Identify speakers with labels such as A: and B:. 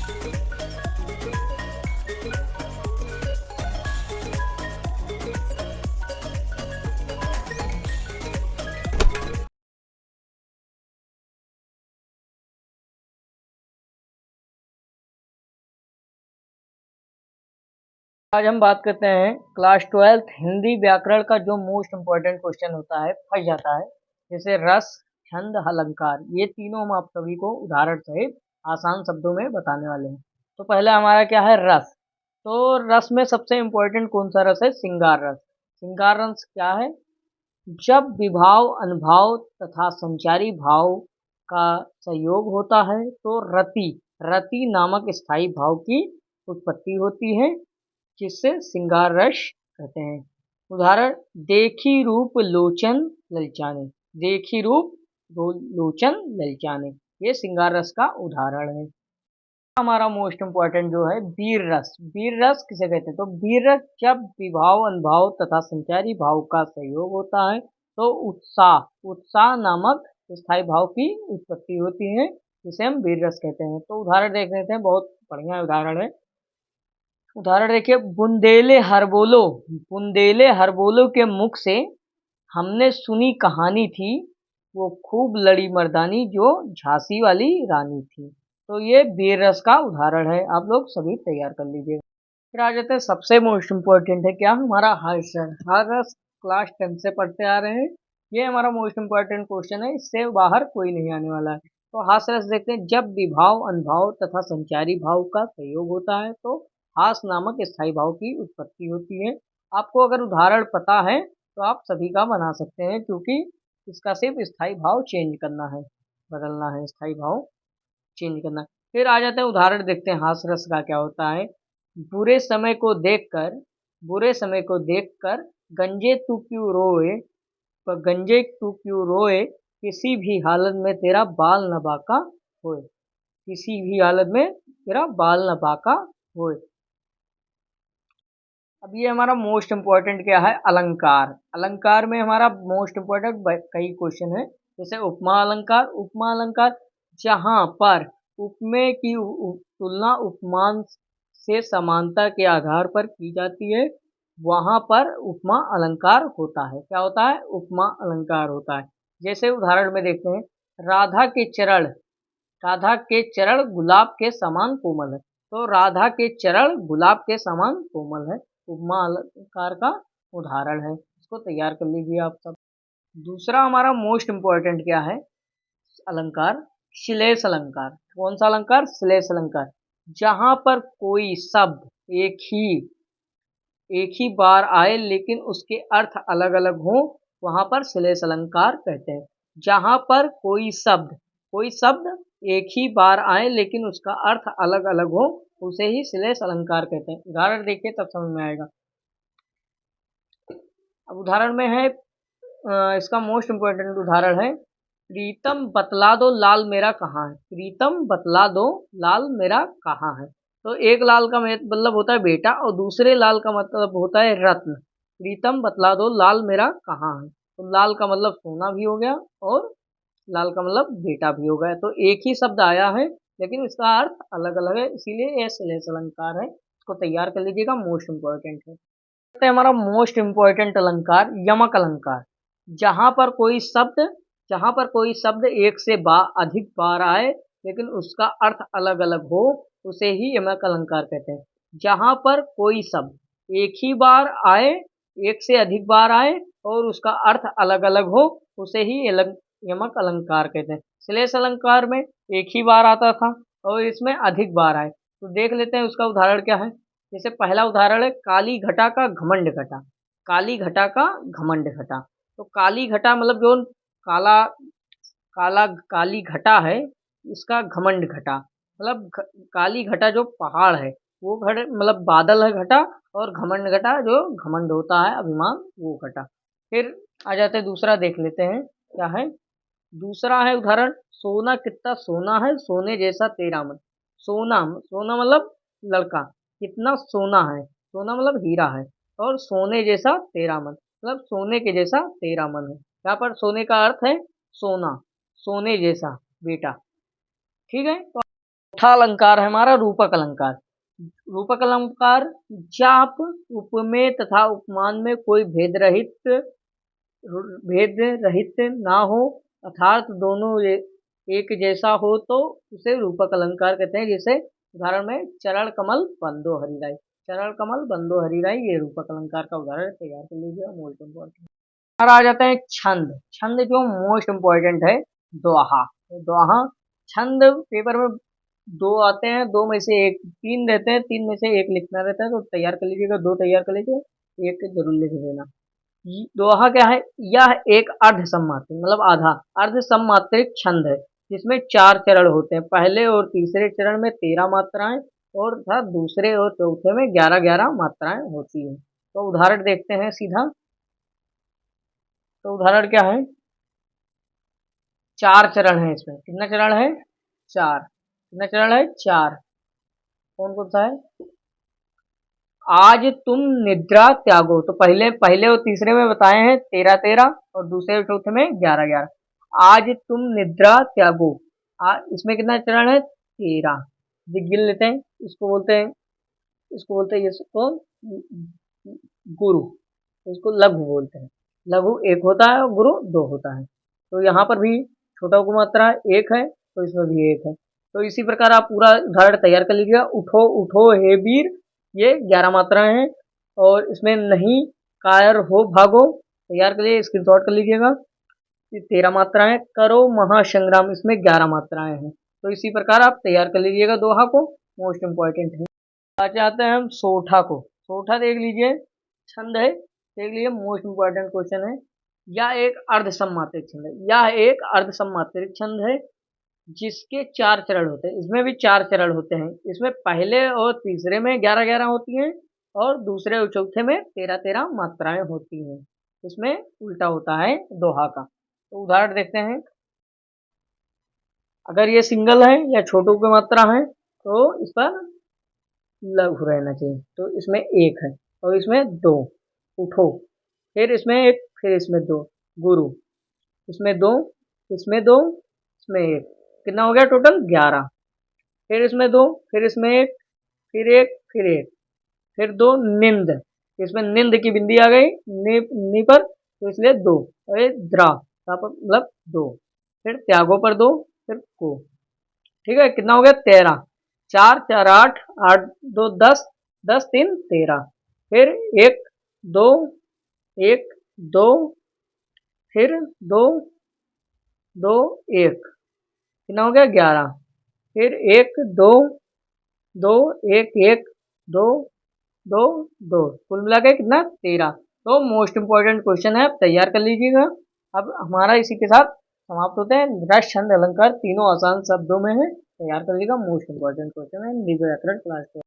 A: आज हम बात करते हैं क्लास 12th हिंदी व्याकरण का जो मोस्ट इम्पोर्टेंट क्वेश्चन होता है, फंस जाता है, जैसे रस, छंद, अलंकार। ये तीनों हम आप सभी को उदाहरण सहित आसान शब्दों में बताने वाले हैं। तो पहला हमारा क्या है, रस। तो रस में सबसे इम्पोर्टेंट कौन सा रस है, श्रृंगार रस। श्रृंगार रस क्या है, जब विभाव, अनुभाव तथा संचारी भाव का संयोग होता है तो रति रति नामक स्थायी भाव की उत्पत्ति होती है, जिससे श्रृंगार रस कहते हैं। उदाहरण, देखी रूप लोचन ललचाने। देखी रूप लोचन ललचाने, ये श्रृंगार रस का उदाहरण है। हमारा मोस्ट इम्पोर्टेंट जो है वीर रस। वीर रस किसे कहते हैं, तो वीर रस जब विभाव, अनुभाव तथा संचारी भाव का संयोग होता है तो उत्साह उत्साह नामक स्थायी भाव की उत्पत्ति होती है, जिसे हम वीर रस कहते हैं। तो उदाहरण देख लेते हैं, बहुत बढ़िया उदाहरण है। उदाहरण देखिए, बुंदेले हरबोलो। बुंदेले हरबोलो के मुख से हमने सुनी कहानी थी, वो खूब लड़ी मर्दानी जो झांसी वाली रानी थी। तो ये वीर रस का उदाहरण है, आप लोग सभी तैयार कर लीजिएगा। फिर आ जाते हैं, सबसे मोस्ट इम्पोर्टेंट है क्या, हमारा हास रस। हास रस क्लास 10 से पढ़ते आ रहे हैं, ये हमारा मोस्ट इम्पोर्टेंट क्वेश्चन है, इससे बाहर कोई नहीं आने वाला है। तो हास रस देखते हैं, जब विभाव, अनुभाव तथा संचारी भाव का संयोग होता है तो हास नामक स्थायी भाव की उत्पत्ति होती है। आपको अगर उदाहरण पता है तो आप सभी का बना सकते हैं, क्योंकि इसका सिर्फ स्थायी भाव चेंज करना है, बदलना है, स्थायी भाव चेंज करना है। फिर आ जाते हैं, उदाहरण देखते हैं हास रस का क्या होता है। बुरे समय को देखकर बुरे समय को देखकर गंजे तू क्यों रोए, पर गंजे तू क्यों रोए, किसी भी हालत में तेरा बाल न बाका होए। किसी भी हालत में तेरा बाल न बाका होए। अब ये हमारा मोस्ट इम्पोर्टेंट क्या है, अलंकार। अलंकार में हमारा मोस्ट इम्पोर्टेंट कई क्वेश्चन है, जैसे उपमा अलंकार। उपमा अलंकार, जहां पर उपमेय की तुलना उपमान से समानता के आधार पर की जाती है, वहां पर उपमा अलंकार होता है। क्या होता है, उपमा अलंकार होता है। जैसे उदाहरण में देखते हैं, राधा के चरण राधा के चरण गुलाब के समान कोमल है। तो राधा के चरण गुलाब के समान कोमल है, उपमा अलंकार का उदाहरण है। इसको तैयार कर लीजिए आप सब। दूसरा हमारा मोस्ट इम्पोर्टेंट क्या है, अलंकार, श्लेष अलंकार। कौन सा अलंकार, श्लेष अलंकार। जहां पर कोई शब्द एक ही बार आए लेकिन उसके अर्थ अलग अलग हो, वहां पर श्लेष अलंकार कहते हैं। जहां पर कोई शब्द एक ही बार आए लेकिन उसका अर्थ अलग अलग हो, उसे ही श्लेष अलंकार कहते हैं। उदाहरण देखिए तब समझ में आएगा। अब उदाहरण में है, इसका मोस्ट इम्पोर्टेंट उदाहरण है, प्रीतम बतला दो लाल मेरा कहाँ है। प्रीतम बतला दो लाल मेरा कहाँ है। तो एक लाल का मतलब होता है बेटा, और दूसरे लाल का मतलब होता है रत्न। प्रीतम बतला दो लाल मेरा कहाँ है, तो लाल का मतलब सोना भी हो गया और लाल का मतलब बेटा भी हो गया। तो एक ही शब्द आया है लेकिन इसका अर्थ अलग अलग है, इसीलिए यह श्लेष अलंकार है। इसको तैयार कर लीजिएगा, मोस्ट इम्पोर्टेंट है। हमारा मोस्ट इम्पोर्टेंट अलंकार, यमक अलंकार। जहां पर कोई शब्द जहां पर कोई शब्द एक से अधिक बार आए लेकिन उसका अर्थ अलग अलग हो, उसे ही यमक अलंकार कहते हैं। जहां पर कोई शब्द एक ही बार आए, एक से अधिक बार आए और उसका अर्थ अलग अलग हो, उसे ही यमक अलंकार कहते हैं। श्लेष अलंकार में एक ही बार आता था और इसमें अधिक बार आए। तो देख लेते हैं उसका उदाहरण क्या है। जैसे पहला उदाहरण है, काली घटा का घमंड घटा। काली घटा का घमंड घटा। तो काली घटा मतलब जो काला काला काली घटा है, इसका घमंड घटा मतलब काली घटा जो पहाड़ है वो घट मतलब बादल है घटा, और घमंड घटा जो घमंड होता है, अभिमान, वो घटा। फिर आ जाते हैं, दूसरा देख लेते हैं क्या है। दूसरा है उदाहरण, सोना कितना सोना है सोने जैसा तेरा मन। सोना सोना मतलब लड़का, कितना सोना है, सोना मतलब हीरा है, और सोने जैसा तेरा मन मतलब सोने के जैसा तेरा मन है। यहाँ पर सोने का अर्थ है सोना, सोने जैसा बेटा। ठीक है, तो चौथा अलंकार है हमारा रूपक अलंकार। रूपक अलंकार जाप उपमेय तथा उपमान में कोई भेद रहित ना हो अर्थात दोनों एक जैसा हो तो उसे रूपक अलंकार कहते हैं। जैसे उदाहरण में चरण कमल बंदो हरिराई, चरण कमल बंदो हरिराई, ये रूपक अलंकार का उदाहरण तैयार कर लीजिए, मोस्ट इम्पोर्टेंट। और आ जाते हैं छंद। छंद जो मोस्ट इम्पोर्टेंट है, दोहा। दोहा छंद पेपर में दो आते हैं, दो में से एक, तीन रहते हैं, तीन में से एक लिखना रहता है, तो तैयार कर लीजिएगा, दो तैयार कर लीजिए, एक जरूर लिख देना। दोहा क्या है? यह एक अर्ध सम्मात्रिक मतलब आधा अर्ध सम्मात्रिक छंद है जिसमें 4 चरण होते हैं। पहले और तीसरे चरण में 13 मात्राएं और दूसरे और चौथे में 11-11 मात्राएं होती हैं। तो उदाहरण देखते हैं सीधा। तो उदाहरण क्या है? 4 चरण है इसमें। कितना चरण है? 4। कितना चरण है? 4। कौन कौन सा है? आज तुम निद्रा त्यागो, तो पहले और तीसरे में बताए हैं 13-13 और दूसरे और चौथे में 11-11। आज तुम निद्रा त्यागो, इसमें कितना चरण है? 13। गिन लेते हैं। इसको बोलते हैं इसको गुरु, इसको लघु बोलते हैं। लघु एक होता है और गुरु 2 होता है। तो यहाँ पर भी छोटा गु मात्रा एक है, तो इसमें भी एक है। तो इसी प्रकार आप पूरा उदाहरण तैयार कर लीजिएगा। उठो उठो हे वीर, ये 11 मात्राएं हैं। और इसमें नहीं कायर हो भागो, तैयार कर लीजिए, स्क्रीनशॉट कर लीजिएगा, ये 13 मात्राएं। करो महासंग्राम, इसमें 11 मात्राएं हैं। तो इसी प्रकार आप तैयार कर लीजिएगा दोहा को, मोस्ट इम्पोर्टेंट है। आज आते हैं हम सोठा को। सोठा देख लीजिए, छंद है, देख लीजिए, मोस्ट इम्पोर्टेंट क्वेश्चन है। यह एक अर्ध सम्मात्रिक छंद है। यह एक अर्ध सम्मात्रिक छंद है जिसके 4 चरण होते हैं। इसमें भी 4 चरण होते हैं। इसमें पहले और तीसरे में 11-11 होती हैं और दूसरे और चौथे में 13-13 मात्राएं होती हैं। इसमें उल्टा होता है दोहा का। तो उदाहरण देखते हैं। अगर ये सिंगल है या छोटों की मात्रा है तो इस पर लघु रहना चाहिए। तो इसमें एक है और इसमें 2, उठो, फिर इसमें एक, फिर इसमें 2, गुरु, इसमें 2, इसमें 2, इसमें एक, कितना हो गया टोटल? 11। फिर इसमें 2, फिर इसमें एक, फिर एक, फिर एक, फिर 2, निंद, इसमें निंद की बिंदी आ गई नी पर, तो इसलिए 2, और ये द्रा मतलब 2, फिर त्यागो पर 2, फिर को, ठीक है। कितना हो गया? 13। 4 4 8, 8 2 10, 10 3 13, फिर 1 2 1 2, फिर 2 2 1, कितना हो गया? 11, फिर 1 2 2 1 1 2 2 2, कुल मिला के कितना? 13। तो मोस्ट इंपॉर्टेंट क्वेश्चन है, आप तैयार कर लीजिएगा। अब हमारा इसी के साथ समाप्त होते हैं। रस छंद अलंकार तीनों आसान शब्दों में है, तैयार कर लीजिएगा। मोस्ट इंपॉर्टेंट क्वेश्चन है व्याकरण क्लास 12।